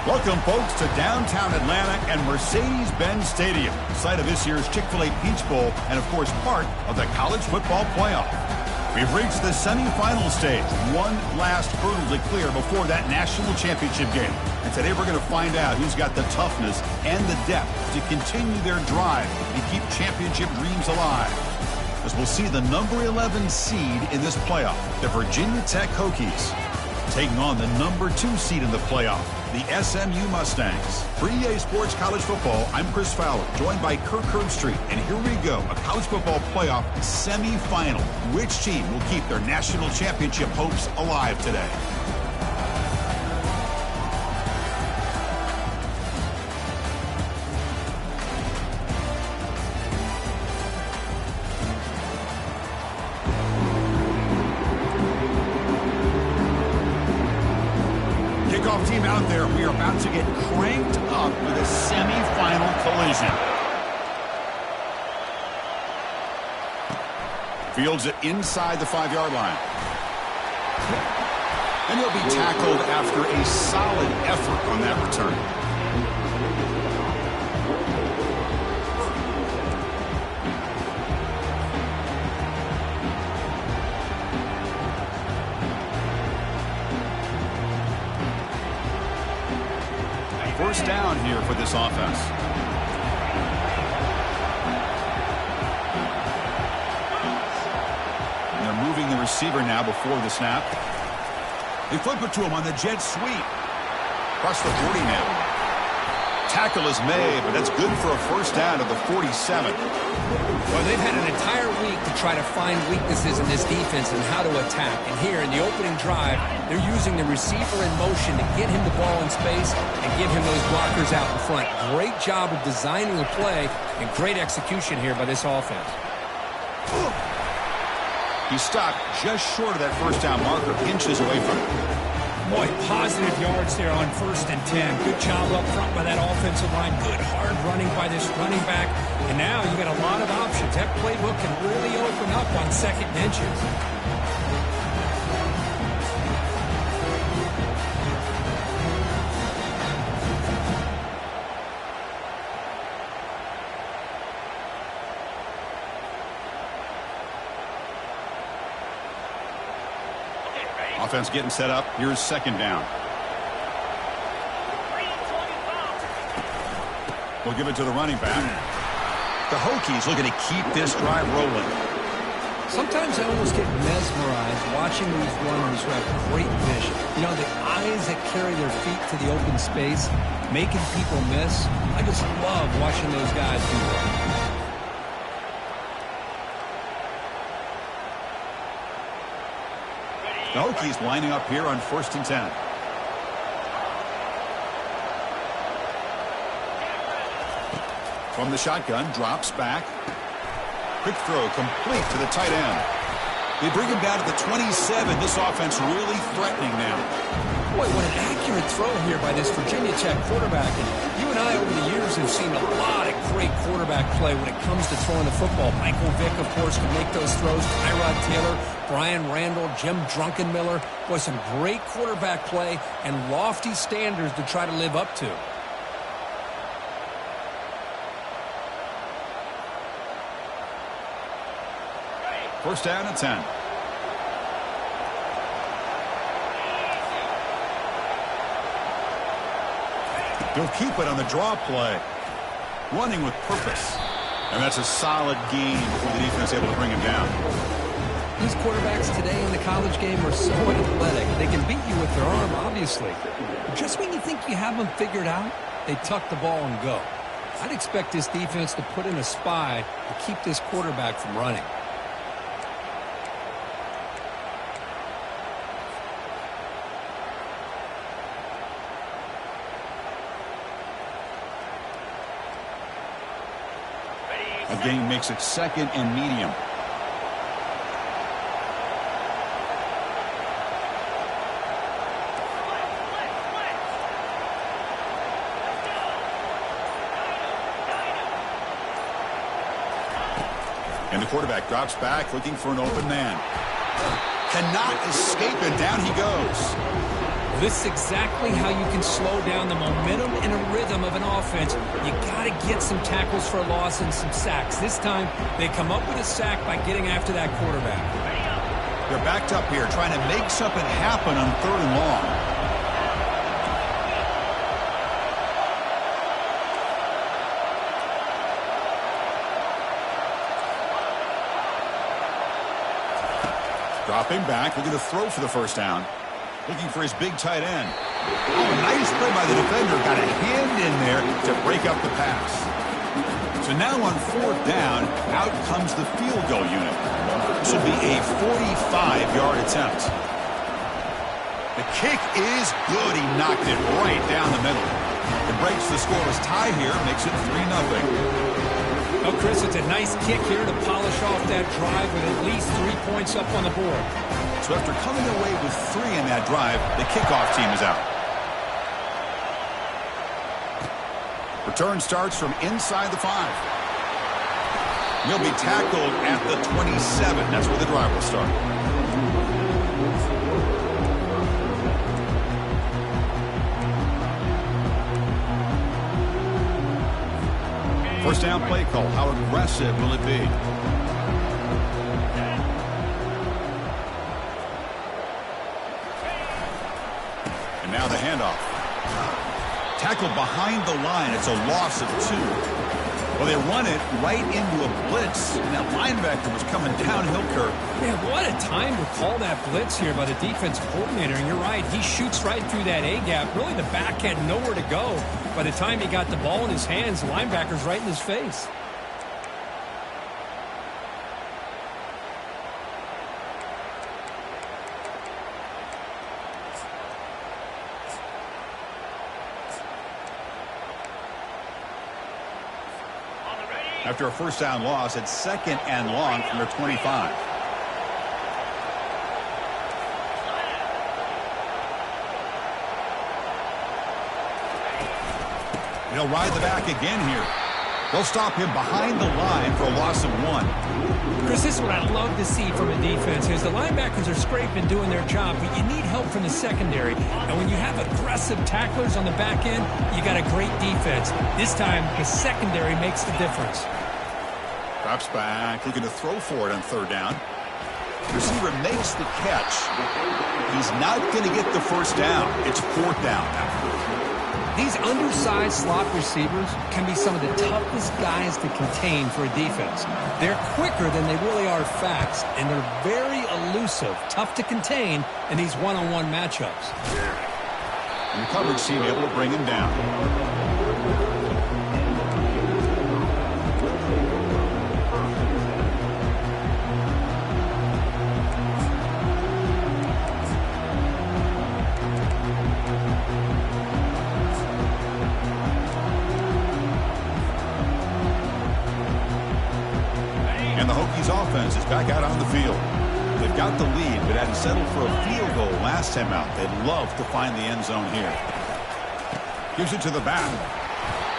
Welcome, folks, to downtown Atlanta and Mercedes-Benz Stadium, site of this year's Chick-fil-A Peach Bowl and, of course, part of the college football playoff. We've reached the semifinal stage, one last hurdle to clear before that national championship game. And today we're going to find out who's got the toughness and the depth to continue their drive and keep championship dreams alive. As we'll see the number 11 seed in this playoff, the Virginia Tech Hokies, taking on the number 2 seed in the playoff, the SMU Mustangs. For EA Sports College Football, I'm Chris Fowler, joined by Kirk Herbstreit. And here we go, a college football playoff semifinal. Which team will keep their national championship hopes alive today? Team out there, we are about to get cranked up with a semifinal collision. Fields it inside the 5-yard line. And he'll be tackled after a solid effort on that return. First down here for this offense. And they're moving the receiver now before the snap. They flip it to him on the jet sweep. Across the 40 now. Tackle is made, but that's good for a first down at the 47. Well, they've had an entire week to try to find weaknesses in this defense and how to attack. And here in the opening drive, they're using the receiver in motion to get him the ball in space and give him those blockers out in front. Great job of designing the play and great execution here by this offense. He stopped just short of that first down marker, inches away from it. Boy, positive yards there on 1st and 10. Good job up front by that offensive line. Good hard running by this running back. And now you got a lot of options. That playbook can really open up on 2nd and inches. Offense getting set up. Here's 2nd down. We'll give it to the running back. The Hokies looking to keep this drive rolling. Sometimes I almost get mesmerized watching these runners who have great vision. You know, the eyes that carry their feet to the open space, making people miss. I just love watching those guys do that. The Hokies lining up here on 1st and 10. From the shotgun, drops back. Quick throw, complete to the tight end. They bring him down to the 27. This offense really threatening now. Boy, what an accurate throw here by this Virginia Tech quarterback. And you and I over the years have seen a lot of great quarterback play when it comes to throwing the football. Michael Vick, of course, can make those throws. Tyrod Taylor, Brian Randall, Jim Drunkenmiller. Boy, some great quarterback play and lofty standards to try to live up to. First down and 10. He'll keep it on the draw play. Running with purpose. And that's a solid gain before the defense able to bring him down. These quarterbacks today in the college game are so athletic. They can beat you with their arm, obviously. But just when you think you have them figured out, they tuck the ball and go. I'd expect this defense to put in a spy to keep this quarterback from running. A gain makes it 2nd and medium. And the quarterback drops back, looking for an open man. Cannot escape, and down he goes. This is exactly how you can slow down the momentum and a rhythm of an offense. You got to get some tackles for a loss and some sacks. This time, they come up with a sack by getting after that quarterback. They're backed up here trying to make something happen on 3rd and long. Dropping back, looking to throw for the first down. Looking for his big tight end. Oh, nice play by the defender. Got a hand in there to break up the pass. So now on 4th down, out comes the field goal unit. This will be a 45-yard attempt. The kick is good. He knocked it right down the middle. It breaks the scoreless tie here, makes it 3-0. Oh, Chris, it's a nice kick here to polish off that drive with at least 3 points up on the board. So after coming away with 3 in that drive, the kickoff team is out. Return starts from inside the 5. He'll be tackled at the 27. That's where the drive will start. First down play call. How aggressive will it be? And now the handoff. Tackled behind the line. It's a loss of 2. Well, they run it right into a blitz. And that linebacker was coming downhill, Kirk. Man, what a time to call that blitz here by the defensive coordinator. And you're right, he shoots right through that A-gap. Really, the back had nowhere to go. By the time he got the ball in his hands, the linebacker's right in his face. After a first down loss, it's 2nd and long from their 25. He'll ride the back again here. They'll stop him behind the line for a loss of 1. Chris, this is what I love to see from a defense is the linebackers are scraping, doing their job, but you need help from the secondary. And when you have aggressive tacklers on the back end, you got a great defense. This time, the secondary makes the difference. Drops back, looking to throw for it on 3rd down. Receiver makes the catch. He's not going to get the first down. It's 4th down now. These undersized slot receivers can be some of the toughest guys to contain for a defense. They're quicker than they really are fast, and they're very elusive, tough to contain in these one-on-one matchups. And the coverage team able to bring him down. And the Hokies offense is back out on the field. They've got the lead, but had to settle for a field goal last time out. They'd love to find the end zone here. Gives it to the back.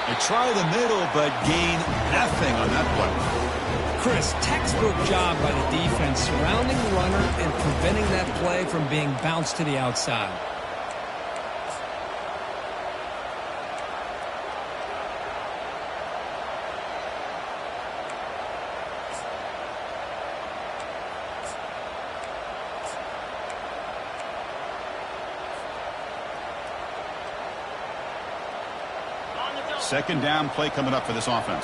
They try the middle, but gain nothing on that play. Chris, textbook job by the defense surrounding the runner and preventing that play from being bounced to the outside. Second down play coming up for this offense.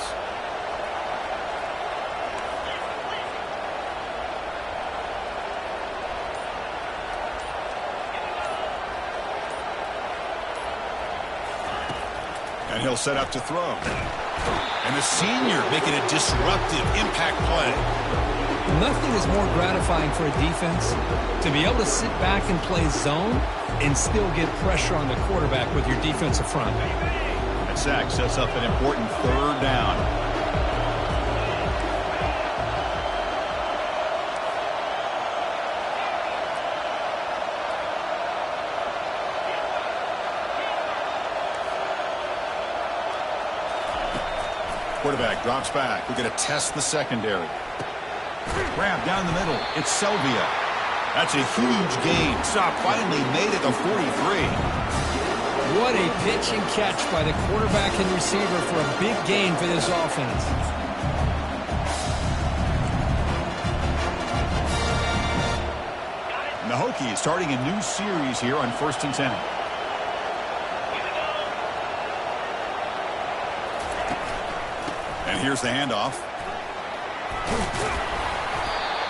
And he'll set up to throw. And the senior making a disruptive impact play. Nothing is more gratifying for a defense to be able to sit back and play zone and still get pressure on the quarterback with your defensive front. That sack sets up an important 3rd down. Quarterback drops back. We're going to test the secondary. Grab down the middle. It's Selvia. That's a huge gain. Stop finally made it to 43. What a pitch and catch by the quarterback and receiver for a big gain for this offense. The Hokies starting a new series here on 1st and 10. And here's the handoff.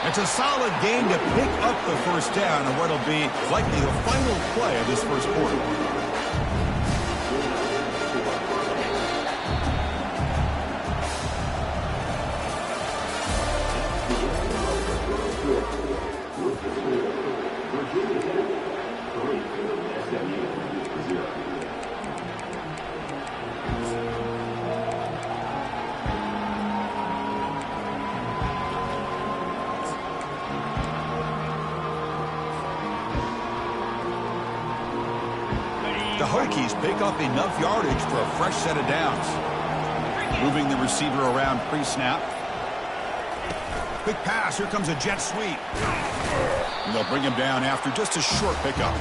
It's a solid gain to pick up the first down and what'll be likely the final play of this first quarter. The Hokies pick up enough yardage for a fresh set of downs. Moving the receiver around pre-snap. Quick pass. Here comes a jet sweep. And they'll bring him down after just a short pickup.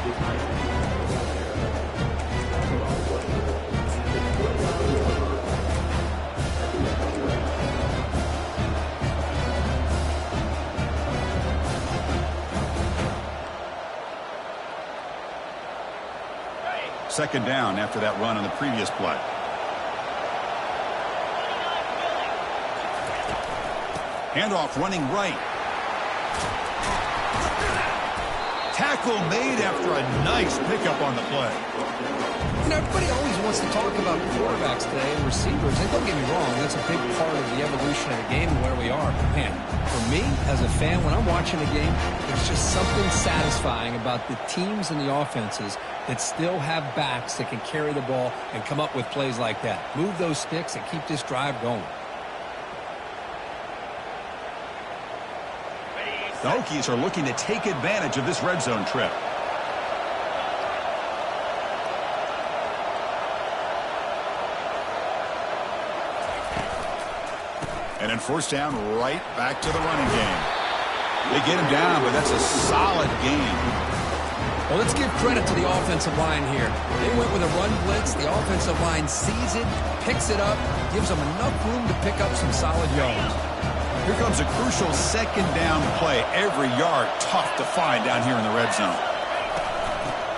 Second down after that run on the previous play. Handoff running right. Tackle made after a nice pickup on the play. You know, everybody always wants to talk about quarterbacks today and receivers. And don't get me wrong, that's a big part of the evolution of the game and where we are. But man, for me, as a fan, when I'm watching a game, there's just something satisfying about the teams and the offenses that still have backs that can carry the ball and come up with plays like that. Move those sticks and keep this drive going. The Hokies are looking to take advantage of this red zone trip. And then first down, right back to the running game. They get him down, but that's a solid gain. Well, let's give credit to the offensive line here. They went with a run blitz. The offensive line sees it, picks it up, gives them enough room to pick up some solid yards. Here comes a crucial second down play. Every yard tough to find down here in the red zone.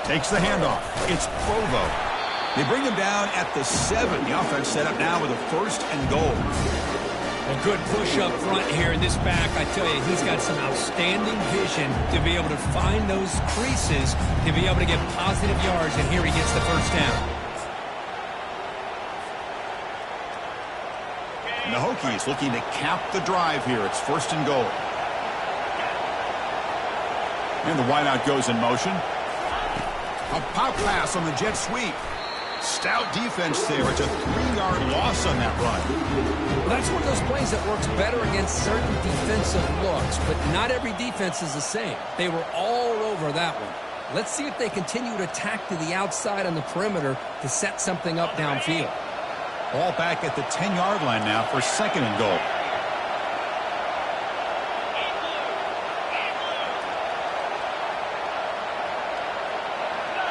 Takes the handoff. It's Provo. They bring him down at the 7. The offense set up now with a 1st and goal. A good push up front here in this back. I tell you, he's got some outstanding vision to be able to find those creases, to be able to get positive yards, and here he gets the first down. And the Hokies looking to cap the drive here. It's 1st and goal. And the wideout goes in motion. A pop pass on the jet sweep. Stout defense there. It's a 3-yard loss on that run. Well, that's one of those plays that works better against certain defensive looks, but not every defense is the same. They were all over that one. Let's see if they continue to attack to the outside on the perimeter to set something up downfield. Ball back at the 10-yard line now for 2nd and goal.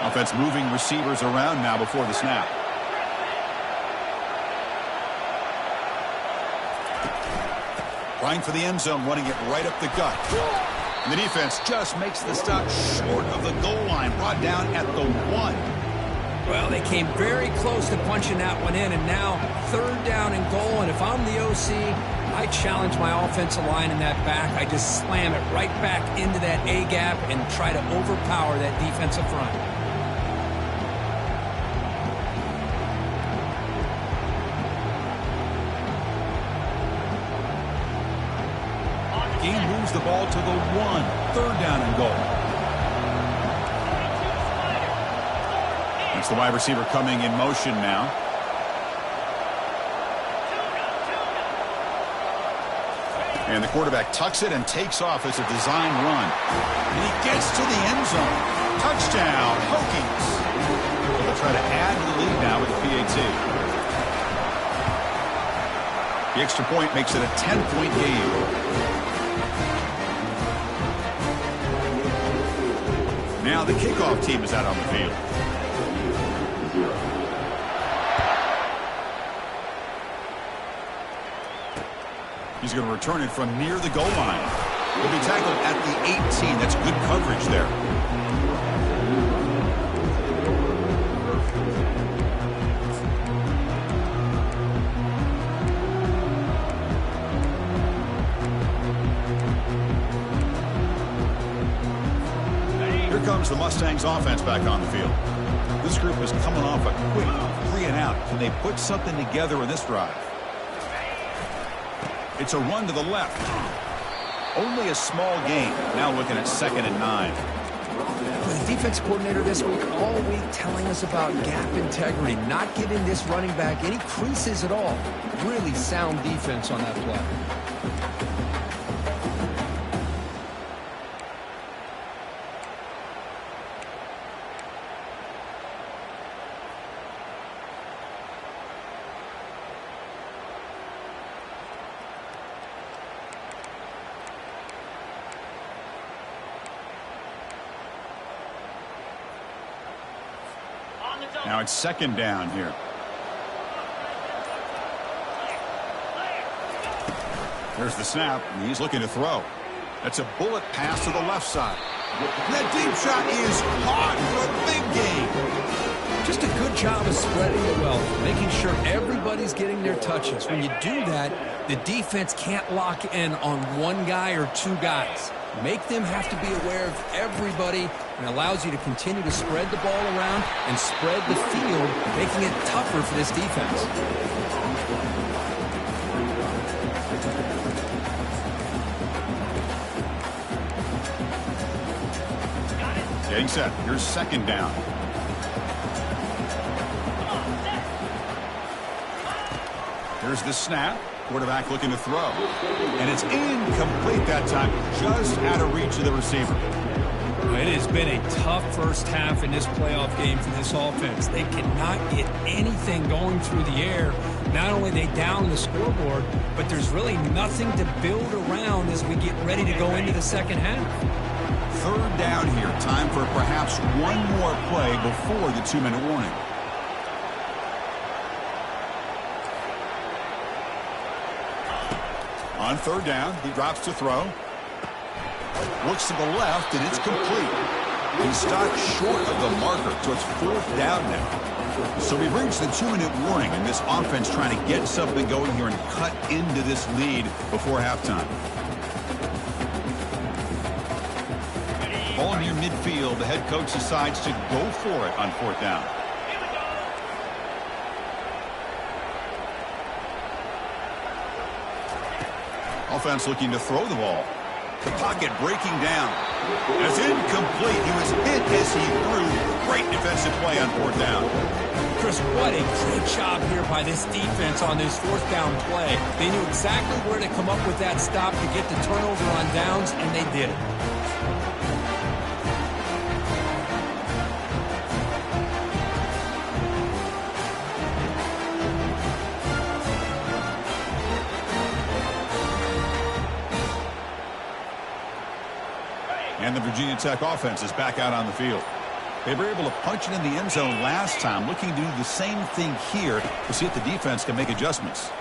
Offense moving receivers around now before the snap. Trying for the end zone, running it right up the gut. And the defense just makes the stop short of the goal line, brought down at the 1. Well, they came very close to punching that one in, and now 3rd down and goal. And if I'm the OC, I challenge my offensive line in that back. I just slam it right back into that A-gap and try to overpower that defensive front. Game moves the ball to the 1. 3rd down and goal. It's the wide receiver coming in motion now. And the quarterback tucks it and takes off as a design run. And he gets to the end zone. Touchdown, Hokies. They'll try to add to the lead now with the PAT. The extra point makes it a 10-point game. Now the kickoff team is out on the field. He's going to return it from near the goal line. He'll be tackled at the 18. That's good coverage there. Here comes the Mustangs offense back on the field. This group is coming off a quick 3 and out. Can they put something together in this drive? It's a run to the left. Only a small gain. Now looking at 2nd and 9. The defense coordinator this week, all week, telling us about gap integrity, not giving this running back any creases at all. Really sound defense on that play. Now it's 2nd down here. There's the snap, and he's looking to throw. That's a bullet pass to the left side. That deep shot is caught for a big gain. Just a good job of spreading the wealth, making sure everybody's getting their touches. When you do that, the defense can't lock in on one guy or 2 guys. Make them have to be aware of everybody, and allows you to continue to spread the ball around and spread the field, making it tougher for this defense. Getting set. Here's 2nd down. Here's the snap. Quarterback looking to throw. And it's incomplete that time. Just out of reach of the receiver. It has been a tough first half in this playoff game for this offense. They cannot get anything going through the air. Not only are they down the scoreboard, but there's really nothing to build around as we get ready to go into the second half. 3rd down here. Time for perhaps one more play before the 2-minute warning. On 3rd down, he drops to throw. Looks to the left, and it's complete. He stopped short of the marker, so it's 4th down now. So we've reached the 2-minute warning, and this offense trying to get something going here and cut into this lead before halftime. Ball near midfield. The head coach decides to go for it on 4th down. Offense looking to throw the ball. The pocket breaking down. It's incomplete. He was hit as he threw. Great defensive play on 4th down. Chris, what a great job here by this defense on this 4th down play. They knew exactly where to come up with that stop to get the turnover on downs, and they did it. And the Virginia Tech offense is back out on the field. They were able to punch it in the end zone last time, looking to do the same thing here to see if the defense can make adjustments.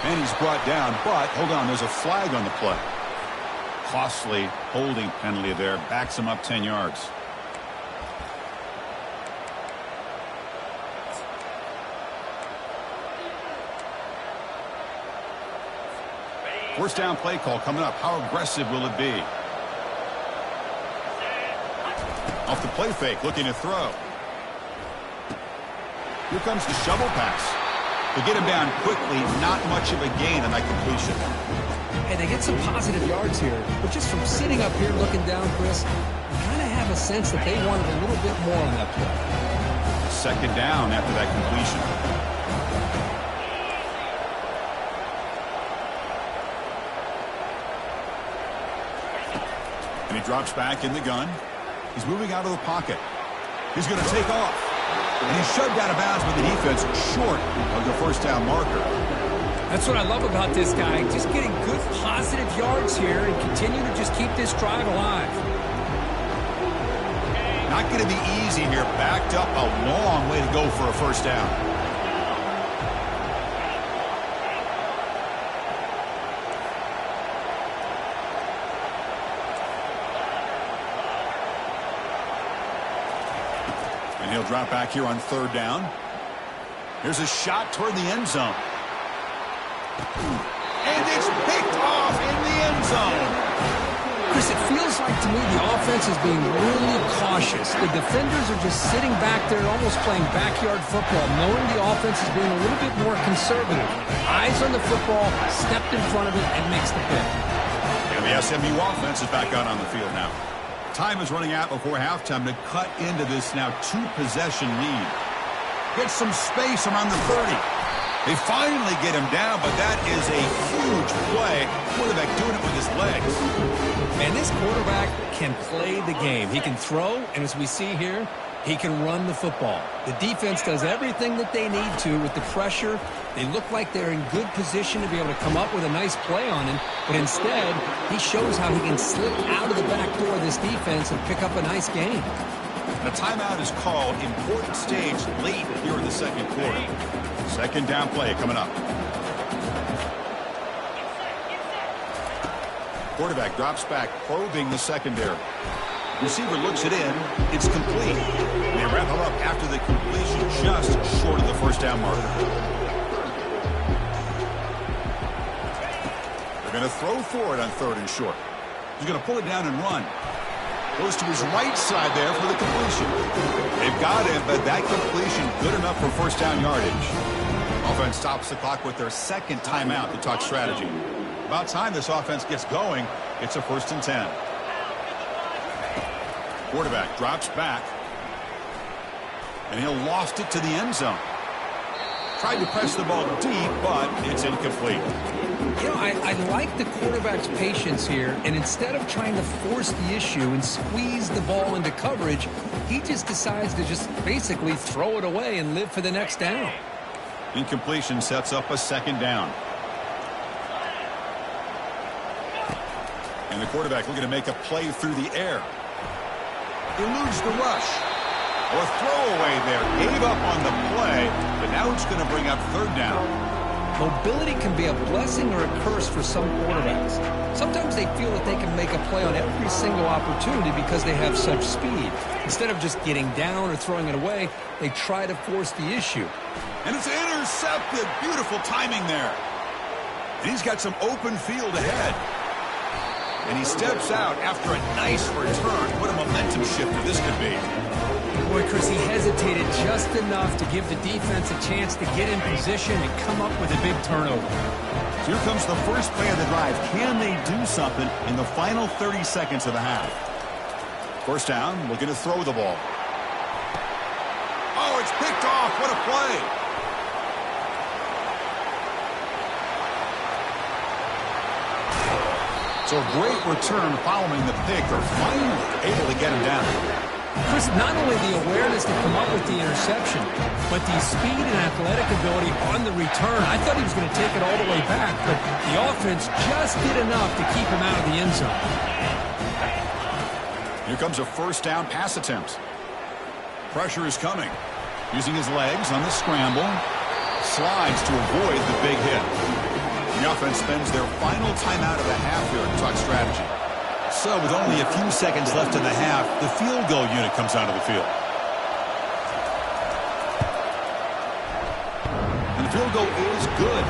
And he's brought down, but hold on, there's a flag on the play. Costly holding penalty there, backs him up 10 yards. First down play call coming up. How aggressive will it be? Off the play fake, looking to throw. Here comes the shovel pass. To get him down quickly, not much of a gain on that completion. And they get some positive yards here, but just from sitting up here looking down, Chris, you kind of have a sense that they wanted a little bit more on that play. 2nd down after that completion. And he drops back in the gun. He's moving out of the pocket. He's going to take off. And he's shoved out of bounds by the defense short of the first down marker. That's what I love about this guy. Just getting good positive yards here and continue to just keep this drive alive. Not going to be easy here. Backed up a long way to go for a first down. And he'll drop back here on third down. Here's a shot toward the end zone. And it's picked off in the end zone. Chris, it feels like to me the offense is being really cautious. The defenders are just sitting back there and almost playing backyard football, knowing the offense is being a little bit more conservative. Eyes on the football, stepped in front of it, and makes the pick. And the SMU offense is back out on the field now. Time is running out before halftime to cut into this now two-possession lead. Get some space around the 30. They finally get him down, but that is a huge play. Quarterback doing it with his legs. Man, this quarterback can play the game. He can throw, and as we see here, he can run the football. The defense does everything that they need to with the pressure. They look like they're in good position to be able to come up with a nice play on him, but instead, he shows how he can slip out of the back door of this defense and pick up a nice gain. A timeout is called. Important stage late here in the second quarter. Second down play coming up. Quarterback drops back, probing the secondary. Receiver looks it in. It's complete. They wrap him up after the completion, just short of the first down marker. They're going to throw for it on third and short. He's going to pull it down and run. Goes to his right side there for the completion. They've got him, but that completion good enough for first down yardage. Offense stops the clock with their second timeout to talk strategy. About time this offense gets going. It's a 1st and 10. Quarterback drops back. And he'll loft it to the end zone. Tried to press the ball deep, but it's incomplete. You know, I like the quarterback's patience here, and instead of trying to force the issue and squeeze the ball into coverage, he just decides to just basically throw it away and live for the next down. Incompletion sets up a second down. And the quarterback looking to make a play through the air. Eludes the rush. Or throwaway there. Gave up on the play, but now it's going to bring up third down. Mobility can be a blessing or a curse for some quarterbacks. Sometimes they feel that they can make a play on every single opportunity because they have such speed. Instead of just getting down or throwing it away, they try to force the issue. And it's intercepted. Beautiful timing there. And he's got some open field ahead. And he steps out after a nice return. What a momentum shifter this could be. Boy, Chris, he hesitated just enough to give the defense a chance to get in position and come up with a big turnover. So here comes the first play of the drive. Can they do something in the final 30 seconds of the half? First down, looking to throw the ball. Oh, it's picked off. What a play. So a great return following the pick. They're finally able to get him down. Chris, not only the awareness to come up with the interception, but the speed and athletic ability on the return. I thought he was going to take it all the way back, but the offense just did enough to keep him out of the end zone. Here comes a first down pass attempt. Pressure is coming. Using his legs on the scramble. Slides to avoid the big hit. The offense spends their final timeout of the half here to talk strategy. So with only a few seconds left in the half, the field goal unit comes onto the field. And the field goal is good.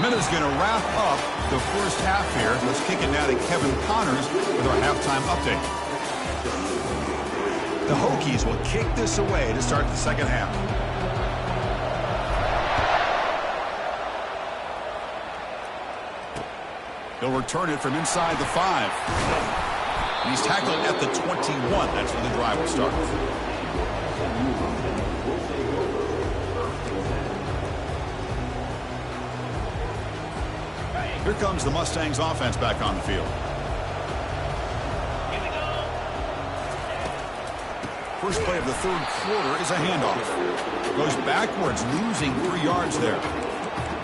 Minute's going to wrap up the first half here. Let's kick it now to Kevin Connors with our halftime update. The Hokies will kick this away to start the second half. He'll return it from inside the 5. And he's tackled at the 21. That's where the drive will start. Here comes the Mustangs offense back on the field. First play of the third quarter is a handoff. Goes backwards, losing 3 yards there.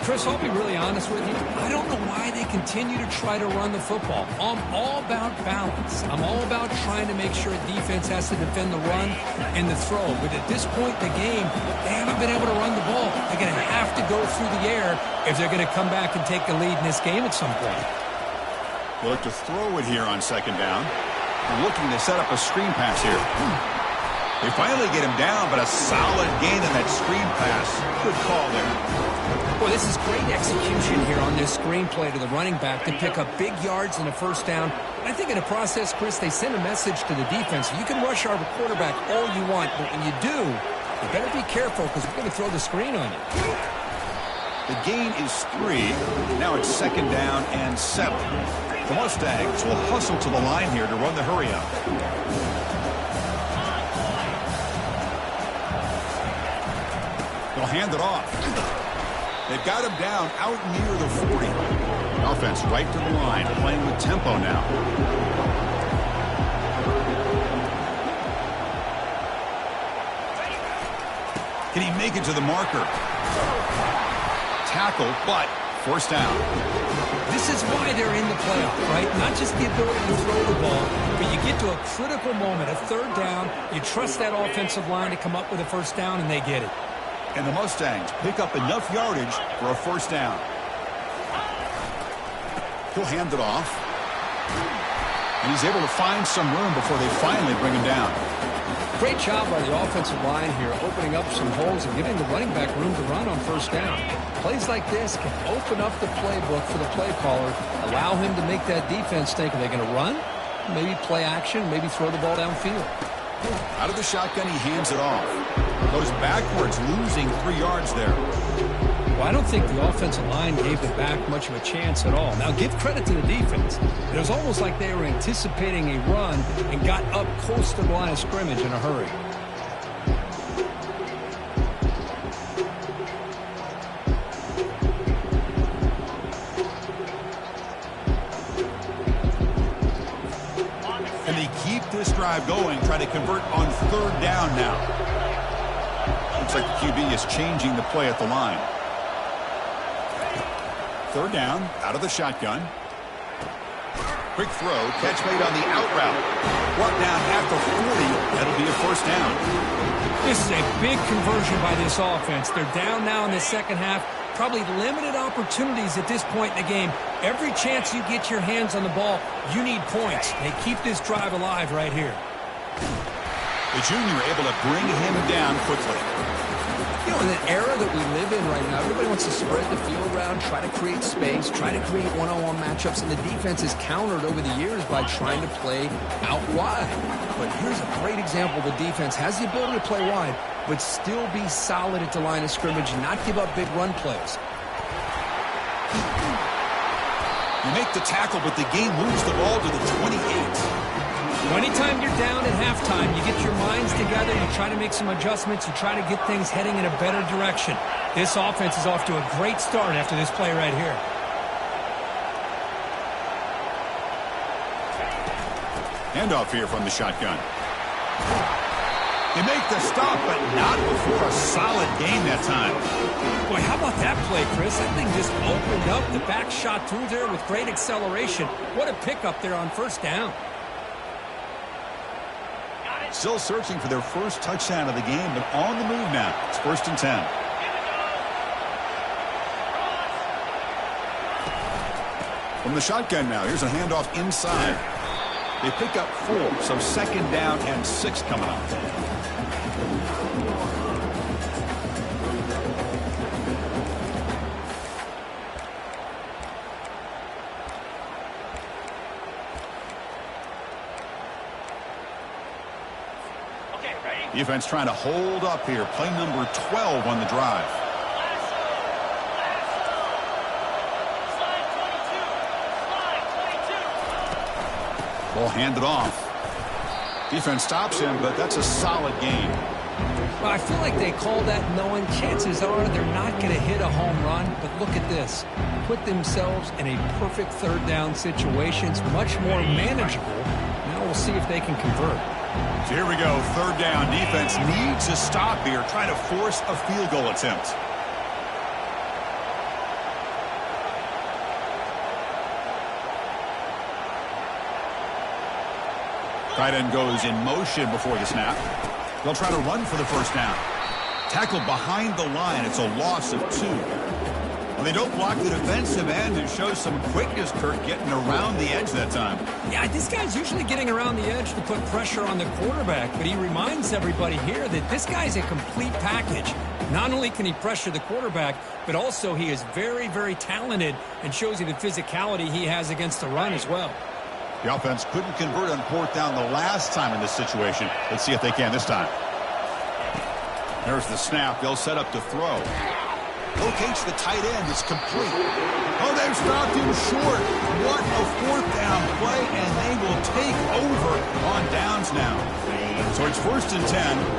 Chris, I'll be really honest with you. I don't know why they continue to try to run the football. I'm all about balance. I'm all about trying to make sure defense has to defend the run and the throw. But at this point in the game, they haven't been able to run the ball. They're going to have to go through the air if they're going to come back and take the lead in this game at some point. We'll look to throw it here on second down. They're looking to set up a screen pass here. They finally get him down, but a solid gain in that screen pass. Good call there. Boy, this is great execution here on this screen play to the running back to pick up big yards and a first down. I think in the process, Chris, they send a message to the defense. You can rush our quarterback all you want, but when you do, you better be careful because we're going to throw the screen on you. The gain is 3. Now it's second down and 7. The Mustangs will hustle to the line here to run the hurry up. They'll hand it off. They've got him down out near the 40. Offense right to the line, playing with tempo now. Can he make it to the marker? Tackle, but first down. This is why they're in the playoff, right? Not just the ability to throw the ball, but you get to a critical moment, a third down. You trust that offensive line to come up with a first down, and they get it. And the Mustangs pick up enough yardage for a first down. He'll hand it off. And he's able to find some room before they finally bring him down. Great job by the offensive line here, opening up some holes and giving the running back room to run on first down. Plays like this can open up the playbook for the play caller, allow him to make that defense think, are they going to run? Maybe play action, maybe throw the ball downfield. Out of the shotgun, he hands it off. Goes backwards, losing 3 yards there. Well, I don't think the offensive line gave the back much of a chance at all. Now, give credit to the defense. It was almost like they were anticipating a run and got up close to the line of scrimmage in a hurry. And they keep this drive going, try to convert on third down now. Looks like the QB is changing the play at the line. Third down, out of the shotgun. Quick throw, catch made on the out route. Brought down at the 40. That'll be a first down. This is a big conversion by this offense. They're down now in the second half. Probably limited opportunities at this point in the game. Every chance you get your hands on the ball, you need points. They keep this drive alive right here. The junior able to bring him down quickly. You know, in the era that we live in right now, everybody wants to spread the field around, try to create space, try to create one-on-one matchups, and the defense is countered over the years by trying to play out wide. But here's a great example. The defense has the ability to play wide, but still be solid at the line of scrimmage and not give up big run plays. You make the tackle, but the game moves the ball to the 28. Anytime you're down at halftime, you get your minds together, you try to make some adjustments, you try to get things heading in a better direction. This offense is off to a great start after this play right here. Handoff here from the shotgun. They make the stop, but not before a solid gain that time. Boy, how about that play, Chris? That thing just opened up. The back shot through there with great acceleration. What a pickup there on first down. Still searching for their first touchdown of the game, but on the move now. It's 1st and 10. From the shotgun now, here's a handoff inside. They pick up 4, so second down and 6 coming up. Defense trying to hold up here. Play number 12 on the drive. Ball handed off. Defense stops him, but that's a solid gain. Well, I feel like they called that knowing chances are they're not going to hit a home run. But look at this. Put themselves in a perfect third down situation. It's much more manageable. Now we'll see if they can convert. So here we go, third down. Defense needs a stop here, trying to force a field goal attempt. Tight end goes in motion before the snap. They'll try to run for the first down. Tackled behind the line. It's a loss of 2. Well, they don't block the defensive end and show some quickness, Kirk, getting around the edge that time. Yeah, this guy's usually getting around the edge to put pressure on the quarterback, but he reminds everybody here that this guy's a complete package. Not only can he pressure the quarterback, but also he is very, very talented and shows you the physicality he has against the run as well. The offense couldn't convert on 4th down the last time in this situation. Let's see if they can this time. There's the snap. They'll set up to throw. Locates the tight end. It's complete. Oh, they've stopped him short. What a 4th down play, and they will take over on downs now. So it's 1st and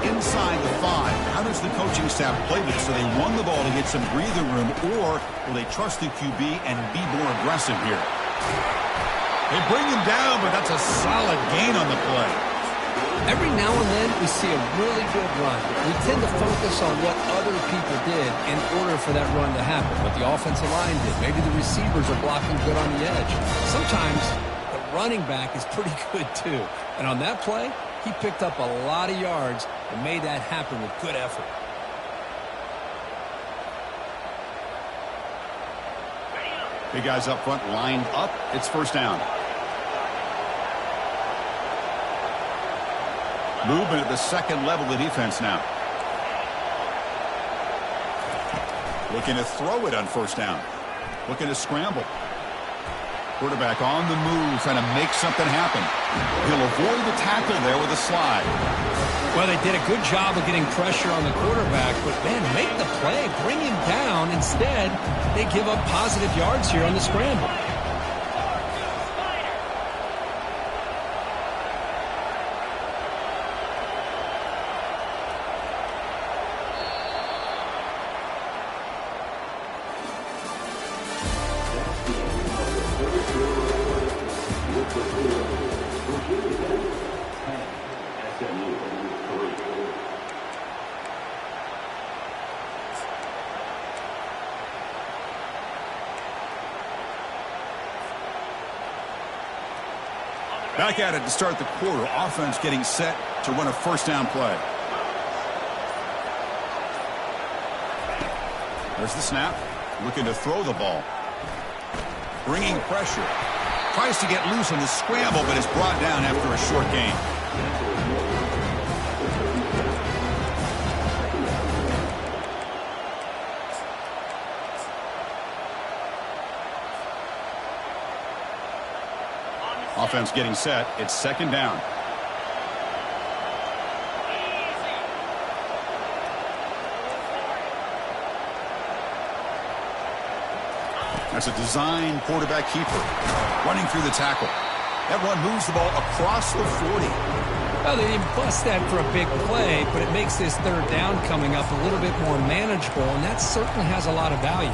10 inside the 5. How does the coaching staff play this? So they run the ball to get some breathing room, or will they trust the QB and be more aggressive here? They bring him down, but that's a solid gain on the play. Every now and then we see a really good run. We tend to focus on what other people did in order for that run to happen, what the offensive line did. Maybe the receivers are blocking good on the edge. Sometimes the running back is pretty good too. And on that play, he picked up a lot of yards and made that happen with good effort. Big guys up front lined up. It's 1st down. Movement at the 2nd level of the defense now. Looking to throw it on 1st down. Looking to scramble. Quarterback on the move, trying to make something happen. He'll avoid the tackle there with a slide. Well, they did a good job of getting pressure on the quarterback, but man, make the play, bring him down. Instead, they give up positive yards here on the scramble. Back at it to start the quarter. Offense getting set to run a 1st down play. There's the snap. Looking to throw the ball. Bringing pressure. Tries to get loose on the scramble, but is brought down after a short gain. Offense getting set. It's 2nd down. That's a design quarterback keeper. Running through the tackle. That run moves the ball across the 40. Well, they didn't bust that for a big play, but it makes this 3rd down coming up a little bit more manageable, and that certainly has a lot of value.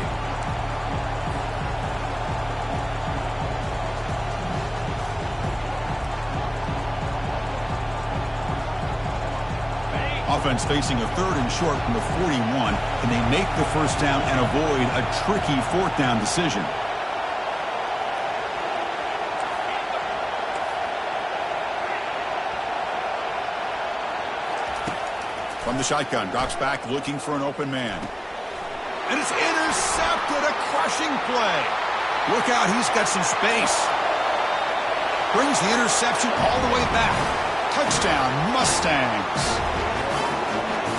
Offense facing a 3rd and short from the 41. Can they make the 1st down and avoid a tricky 4th down decision? From the shotgun, drops back looking for an open man. And it's intercepted, a crushing play. Look out, he's got some space. Brings the interception all the way back. Touchdown, Mustangs.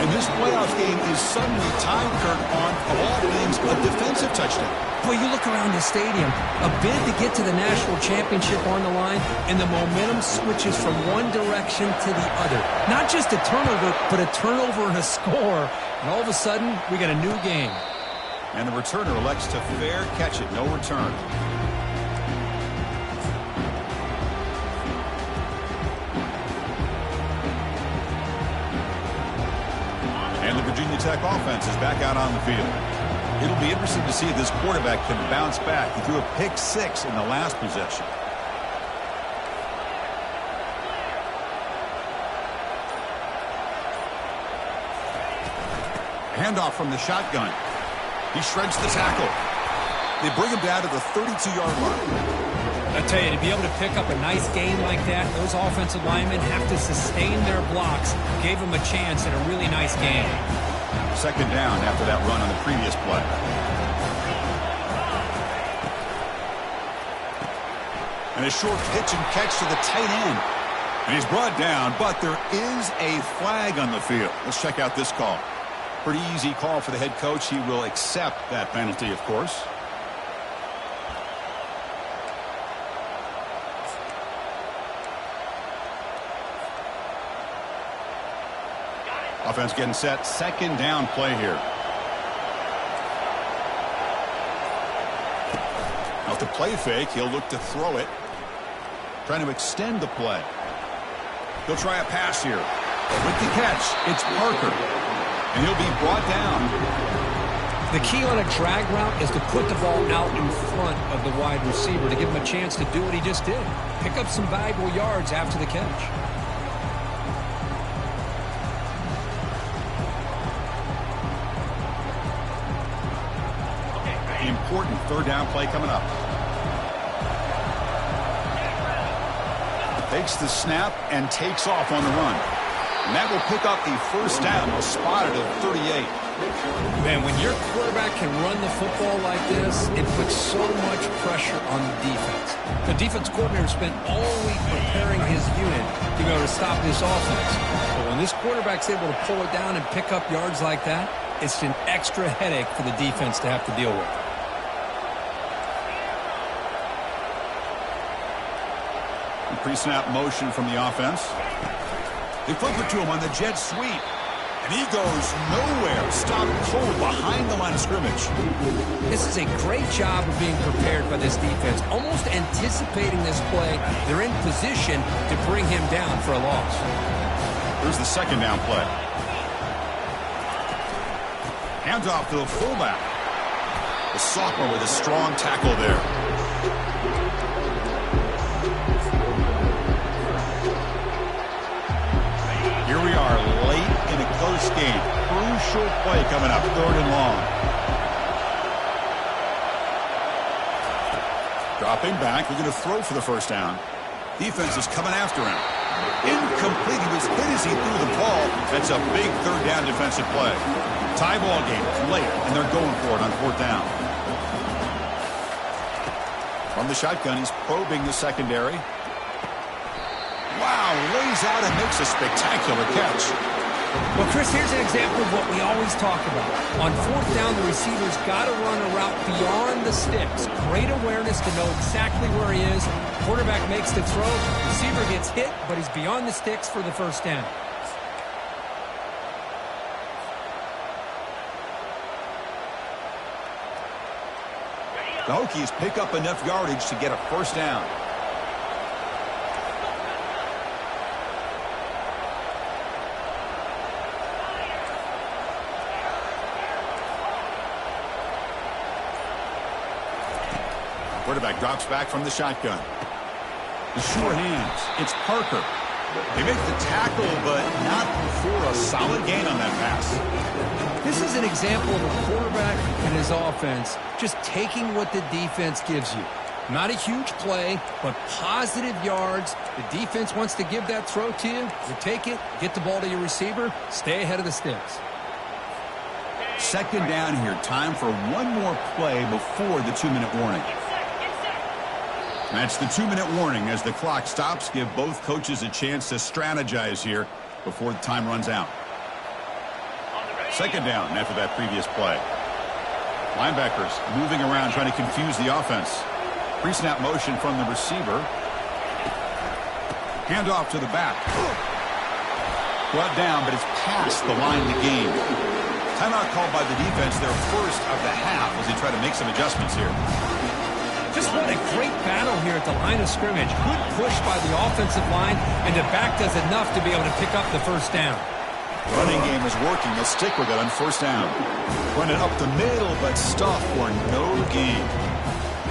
And this playoff game is suddenly tied, Kirk, on, of all things, a defensive touchdown. Well, you look around the stadium, a bid to get to the national championship on the line, and the momentum switches from one direction to the other. Not just a turnover, but a turnover and a score. And all of a sudden, we got a new game. And the returner elects to fair catch it, no return. And the Virginia Tech offense is back out on the field. It'll be interesting to see if this quarterback can bounce back. He threw a pick 6 in the last possession. Handoff from the shotgun. He shreds the tackle. They bring him down to the 32-yard line. I tell you, to be able to pick up a nice gain like that, those offensive linemen have to sustain their blocks. Gave them a chance at a really nice game. Second down after that run on the previous play. And a short pitch and catch to the tight end. And he's brought down, but there is a flag on the field. Let's check out this call. Pretty easy call for the head coach. He will accept that penalty, of course. Offense getting set. Second down play here. Now with the play fake, he'll look to throw it. Trying to extend the play. He'll try a pass here. With the catch, it's Parker. And he'll be brought down. The key on a drag route is to put the ball out in front of the wide receiver to give him a chance to do what he just did. Pick up some valuable yards after the catch. Important third down play coming up. Takes the snap and takes off on the run. And that will pick up the first down. Spotted at 38. Man, when your quarterback can run the football like this, it puts so much pressure on the defense. The defense coordinator spent all week preparing his unit to be able to stop this offense. But when this quarterback's able to pull it down and pick up yards like that, it's an extra headache for the defense to have to deal with. Pre-snap motion from the offense. They flip it to him on the jet sweep. And he goes nowhere. Stopped cold behind the line of scrimmage. This is a great job of being prepared by this defense. Almost anticipating this play. They're in position to bring him down for a loss. Here's the second down play. Hands off to the fullback. The sophomore with a strong tackle there. Here we are late in a close game. Crucial play coming up, third and long. Dropping back, we're going to throw for the first down. Defense is coming after him. Incomplete, he was hit as he threw the ball. That's a big third down defensive play. Tie ball game, it's late, and they're going for it on fourth down. From the shotgun, he's probing the secondary. Wow, lays out and makes a spectacular catch. Well, Chris, here's an example of what we always talk about. On fourth down, the receiver's got to run a route beyond the sticks. Great awareness to know exactly where he is. Quarterback makes the throw. Receiver gets hit, but he's beyond the sticks for the first down. The Hokies pick up enough yardage to get a first down. Quarterback drops back from the shotgun. The sure hands. It's Parker. They make the tackle, but not for a solid gain on that pass. This is an example of a quarterback and his offense just taking what the defense gives you. Not a huge play, but positive yards. The defense wants to give that throw to you. You take it, get the ball to your receiver, stay ahead of the sticks. Second down here. Time for one more play before the 2-minute warning. That's the 2-minute warning as the clock stops. Give both coaches a chance to strategize here before the time runs out. Second down after that previous play. Linebackers moving around trying to confuse the offense. Pre-snap motion from the receiver. Handoff to the back. Brought down, but it's past the line to gain. Timeout called by the defense, their first of the half as they try to make some adjustments here. Just what a great battle here at the line of scrimmage. Good push by the offensive line, and the back does enough to be able to pick up the first down. Running game is working. They'll stick with it on first down. Running up the middle, but stuff for no gain.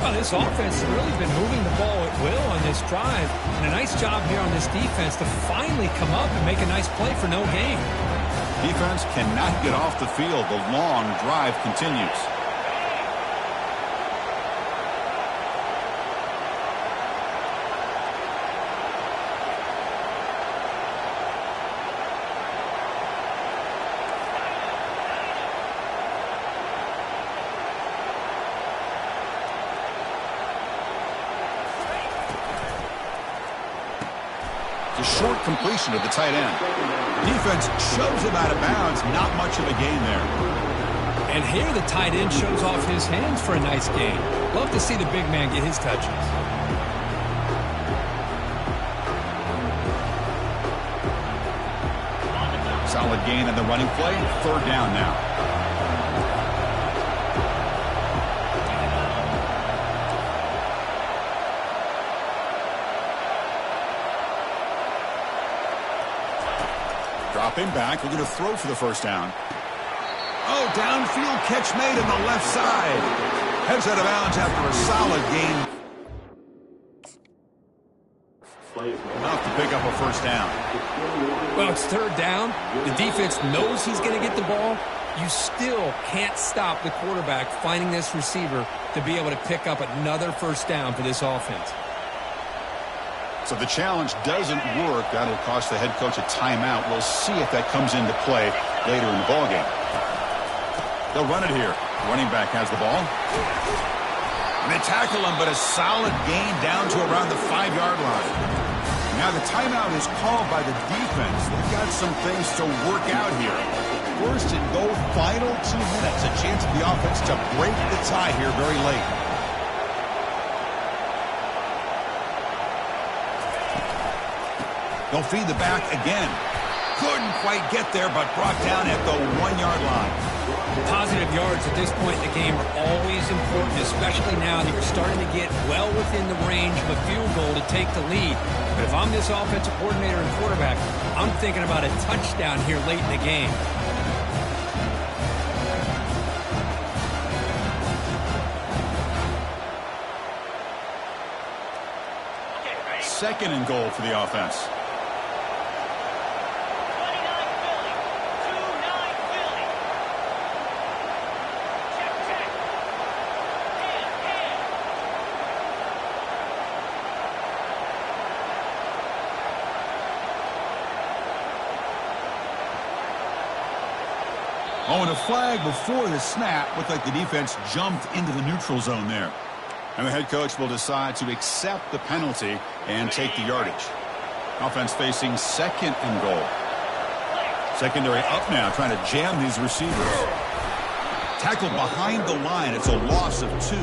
Well, this offense has really been moving the ball at will on this drive. And a nice job here on this defense to finally come up and make a nice play for no gain. Defense cannot get off the field. The long drive continues. A short completion to the tight end. Defense shoves him out of bounds. Not much of a gain there. And here the tight end shows off his hands for a nice gain. Love to see the big man get his touches. Solid gain in the running play. Third down now. Dropping back, looking to throw for the first down. Oh, downfield catch made on the left side. Heads out of bounds after a solid gain. Enough to pick up a first down. Well, it's third down. The defense knows he's going to get the ball. You still can't stop the quarterback finding this receiver to be able to pick up another first down for this offense. So the challenge doesn't work. That'll cost the head coach a timeout. We'll see if that comes into play later in the ballgame. They'll run it here. Running back has the ball. And they tackle him, but a solid gain down to around the 5-yard line. Now the timeout is called by the defense. They've got some things to work out here. First and goal, final 2 minutes. A chance for the offense to break the tie here very late. They'll feed the back again. Couldn't quite get there, but brought down at the 1-yard line. Positive yards at this point in the game are always important, especially now that you're starting to get well within the range of a field goal to take the lead. But if I'm this offensive coordinator and quarterback, I'm thinking about a touchdown here late in the game. Second and goal for the offense. Oh, and a flag before the snap. Looked like the defense jumped into the neutral zone there. And the head coach will decide to accept the penalty and take the yardage. Offense facing second and goal. Secondary up now, trying to jam these receivers. Tackled behind the line. It's a loss of 2.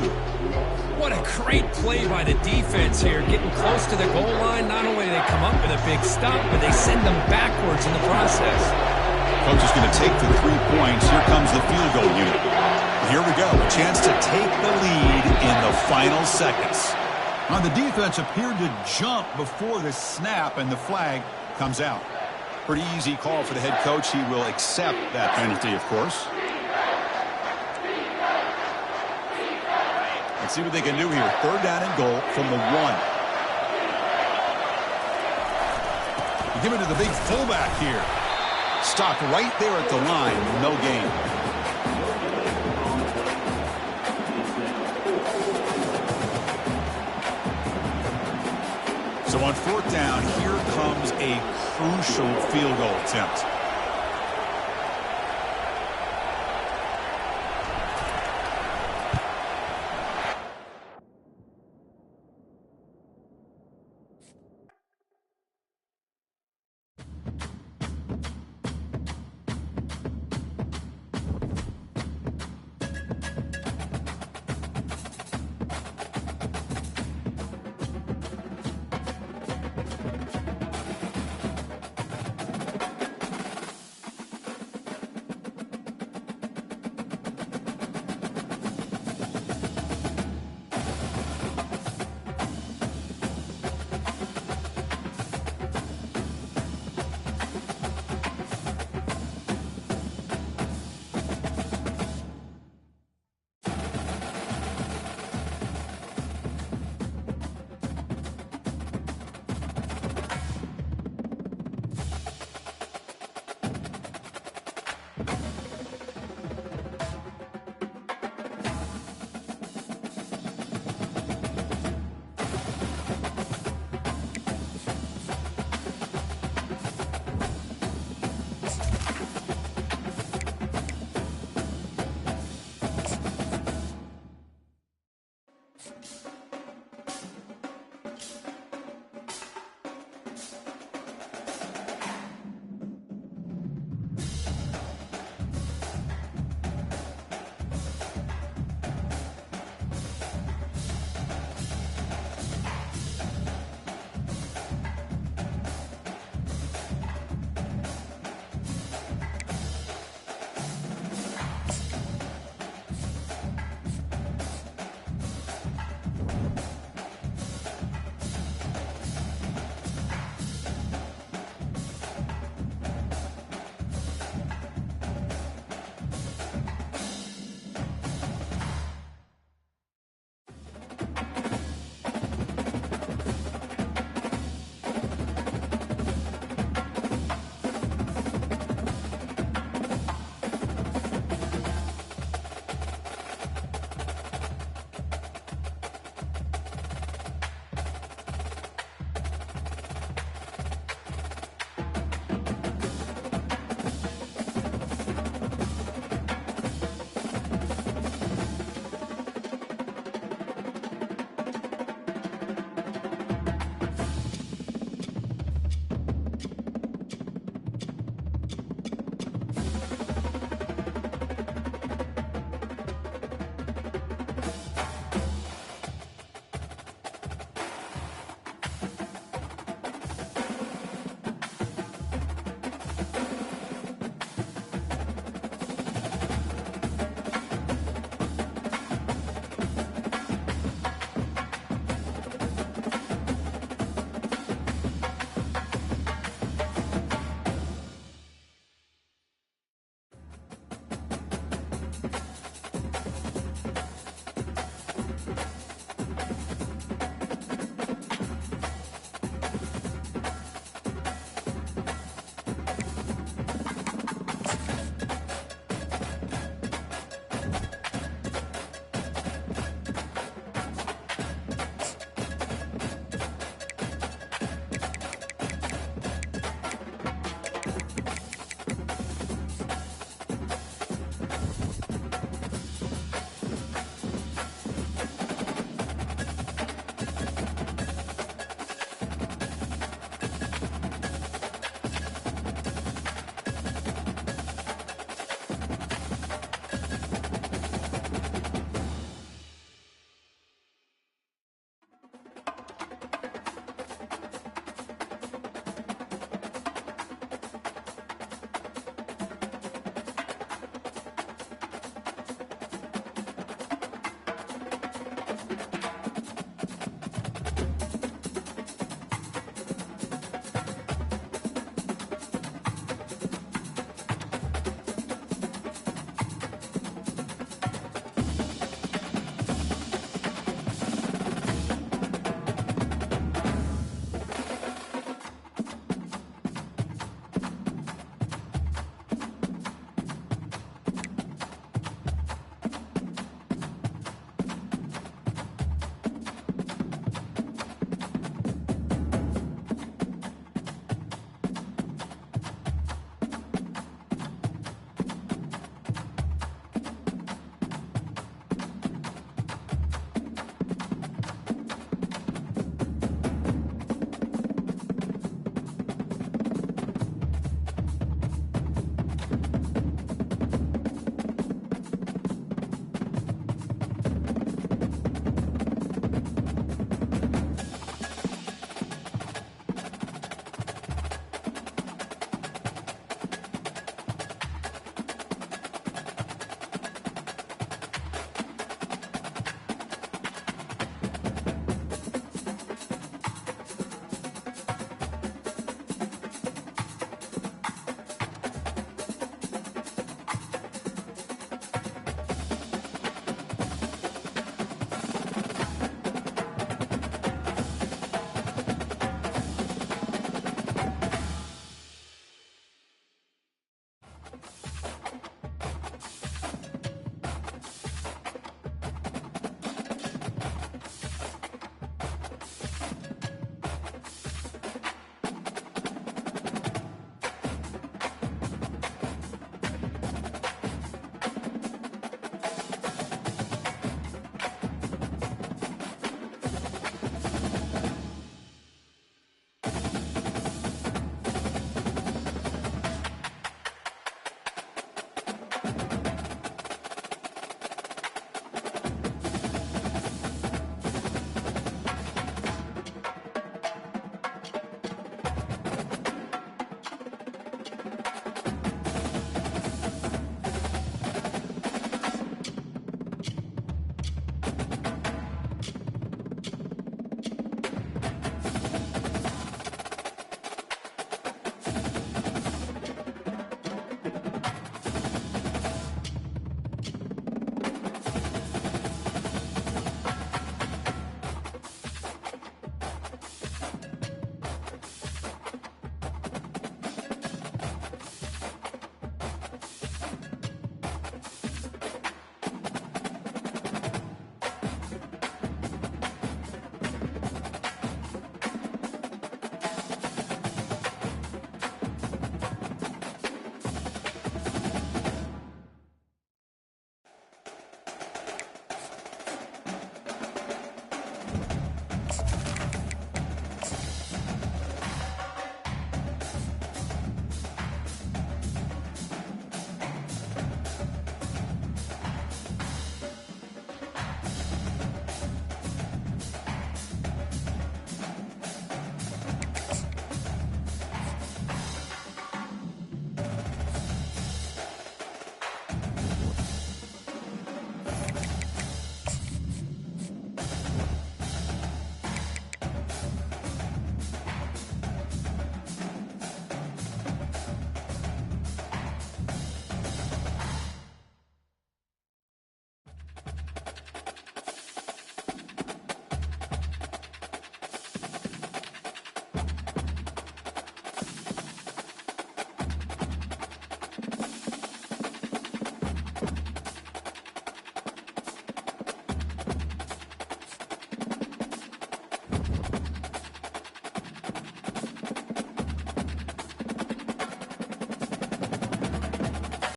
What a great play by the defense here. Getting close to the goal line, not only do they come up with a big stop, but they send them backwards in the process. Coach is going to take the 3 points. Here comes the field goal unit. Here we go. A chance to take the lead in the final seconds. Now the defense appeared to jump before the snap, and the flag comes out. Pretty easy call for the head coach. He will accept that penalty, of course. Let's see what they can do here. Third down and goal from the 1. You give it to the big fullback here. Stopped right there at the line. No gain. So on fourth down, here comes a crucial field goal attempt.